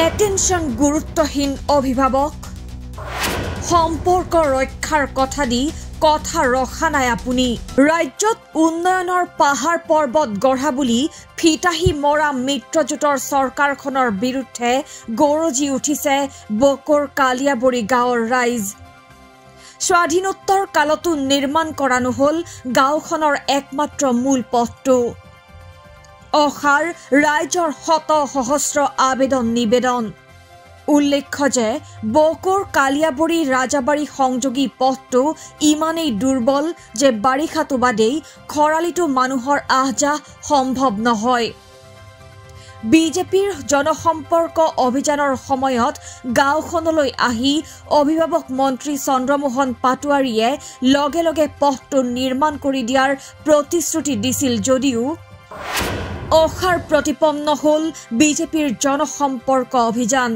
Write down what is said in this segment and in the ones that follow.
Attention গুৰুত্বহীন অভিভাৱক সম্পৰ্ক ৰক্ষাৰ কথা দি কথা ৰখা নাই আপুনি ৰাজ্যত উন্নয়নৰ পাহাৰ পৰ্বত গঢ়া বুলি ফিতাহি মৰা মিত্ৰজোঁটৰ চৰকাৰখনৰ বিৰুদ্ধে গৰজি উঠিছে বকৰ কালিয়াবৰী গাঁৱৰ ৰাইজ স্বাধীনোত্তৰ কালতো নিৰ্মাণ কৰা নহল গাঁওখনৰ একমাত্ৰ মূল পথটো অখাৰ ৰাইজৰ শত সহস্ৰ আবেদন নিবেদন উল্লেখ্য যে বকৰ কালিয়াবৰী ৰাজাবাৰী সংযোগী পথটো ইমানেই দুৰ্বল যে বাৰিষাটো বাদেই খৰালিটো মানুহৰ আহযাহ সম্ভৱ নহয় বিজেপিৰ জনসম্পৰ্ক অভিযানৰ সময়ত গাঁওখনলৈ আহি অভিভাৱক মন্ত্ৰী চন্দ্ৰমোহন পাটোৱাৰীয়ে লগে লগে পথটো নিৰ্মাণ কৰি দিয়াৰ প্ৰতিশ্ৰুতি দিছিল যদিও অখাৰ প্ৰতিপন্ন হল বিজেপিৰ জনসম্পৰ্ক অভিযান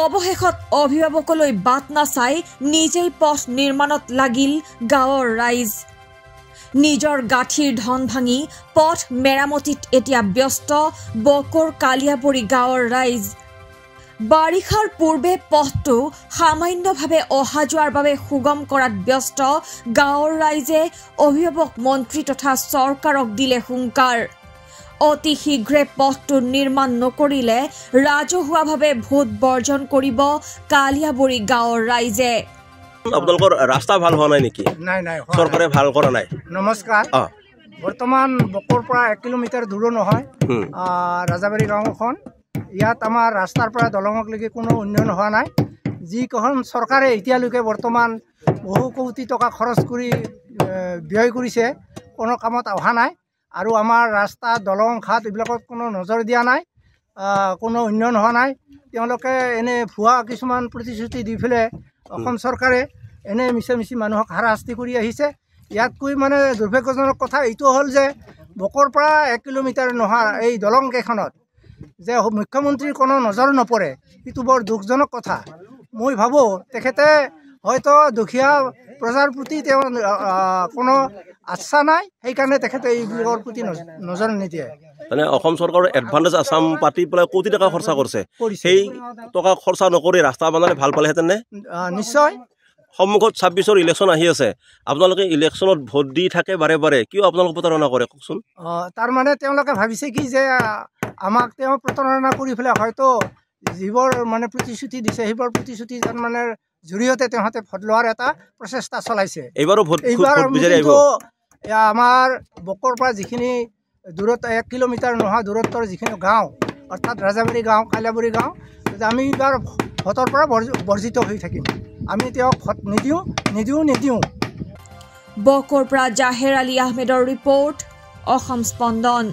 অৱশেষত অভিভাৱকলৈ বাট নাচাই নিজেই পথ নিৰ্মাণত লাগিল গাঁৱৰ ৰাইজ নিজৰ গাঁঠিৰ ধন ভাঙি পথ মেৰামতিত এতিয়া ব্যস্ত বকৰ কালিয়াবৰী গাঁৱৰ ৰাইজ বাৰিষাৰ পূৰ্বে পথটো সামান্যভাৱে অহা যোৱাৰ বাবে সুগম কৰাত ব্যস্ত গাঁৱৰ ৰাইজে অভিভাৱক মন্ত্ৰী তথা চৰকাৰক দিলে হুংকাৰ অতি শীঘ্ৰে পথটো নিৰ্মাণ নকৰিলে ৰাজহুৱাভাৱে ভোট বৰ্জন কৰিব কালিয়াবৰী গাঁৱৰ ৰাইজে আপোনালোকৰ ৰাস্তা ভাল হোৱা নাই নেকি নাই চৰকাৰে ভাল কৰা নাই নমস্কাৰ বৰ্তমান বকৰ পৰা 1 কিলোমিটাৰ দূৰ নহয় ৰাজাবাৰী গাঁওখন ইয়াত আমাৰ ৰাস্তাৰ পৰা দলঙলৈকে কোনো উন্নয়ন হোৱা নাই যিখন চৰকাৰে এতিয়ালৈকে বৰ্তমান বহু কোটি টকা খৰচ কৰি ব্যয় কৰিছে কোনো কামত অহা নাই আৰু আমাৰ ৰাস্তা দলং ঘাট এইবিলাকত কোনো নজৰ দিয়া নাই কোনো উন্নয়ন হোৱা নাই তেওঁলোকে এনে ভুৱা কিছুমান প্ৰতিশ্ৰুতি দি ফেলে অসম চৰকাৰে এনে মিছা মানুহক হাৰাশাস্তি কৰি আহিছে ইয়াতকৈ মানে দুৰ্ভাগ্যজনক কথা এইটো হ'ল যে বকৰ পৰা 1 কিলোমিটাৰ নোহোৱা এই দলং কেইখনত যে মুখ্যমন্ত্ৰীৰ কোনো নজৰ নপৰে এইটো বৰ দুখজনক কথা মই ভাবোঁ তেখেতে হয়তো দুখীয়া প্ৰজাৰ প্ৰতি তেওঁ কোনো আশা নাই সেইকাৰণে তেখেতে এইবিলাকৰ প্ৰতি নজৰ নিদিয়ে মানে অসম চৰকাৰৰ এডভান্টেজ আসাম পাতি পেলাই কোটি টকা খৰচা কৰিছে সেই টকা খৰচা নকৰি ৰাস্তা বনালে ভাল পালেহেঁতেন নে নিশ্চয় সন্মুখত 26ৰ ইলেকশ্যন আহি আছে আপোনালোকে ইলেকশ্যনত ভোট দি থাকে বাৰে বাৰে কিয় আপোনালোক প্ৰতাৰণা কৰে কওকচোন তাৰমানে তেওঁলোকে ভাবিছে কি যে আমাক তেওঁ প্ৰতাৰণা কৰি পেলাই হয়তো যিবোৰ মানে প্ৰতিশ্ৰুতি দিছে সেইবোৰ প্ৰতিশ্ৰুতি মানে জৰিয়তে তেওঁহঁতে ভোট লোৱাৰ এটা প্ৰচেষ্টা চলাইছে এইবাৰো ভোট বিচাৰি আহিব আমাৰ বকৰ পৰা যিখিনি দূৰত্ব 1 কিলোমিটাৰ নোহোৱা দূৰত্বৰ যিখিনি গাঁও অৰ্থাৎ ৰাজাবাৰী গাঁও কালিয়াবৰী গাঁও আমি এইবাৰ ভোটৰ পৰা বৰ্জিত হৈ থাকিম আমি তেওঁক ভোট নিদিওঁ বকৰ পৰা জাহেৰ আলী আহমেদৰ ৰিপৰ্ট অসম স্পন্দন।